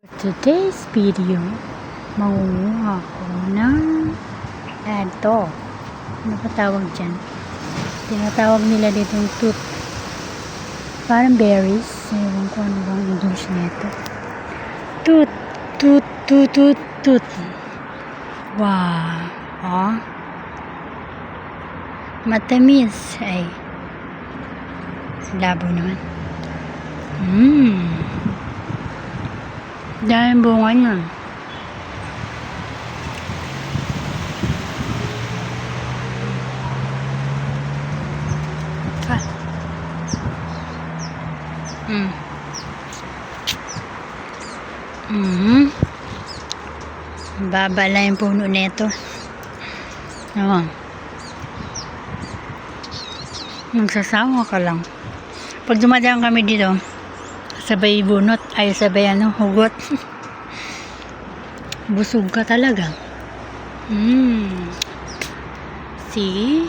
Today's video, mangunguha ko ng eto. Ano pa tawag dyan? Tinatawag nila dito yung tooth. Parang berries. Ewan ko ano bang English nito. Tooth. Tooth. Tooth. Tooth. Tooth. Wow. Oh. Matamis. Ay. Labo naman. Dahil bunga niya. Baba lang yung puno nito. Oo. Magsasawa ka lang. Pag dumadaan kami dito, sabay bunot, ay sabay hugot. Busog ka talaga. See?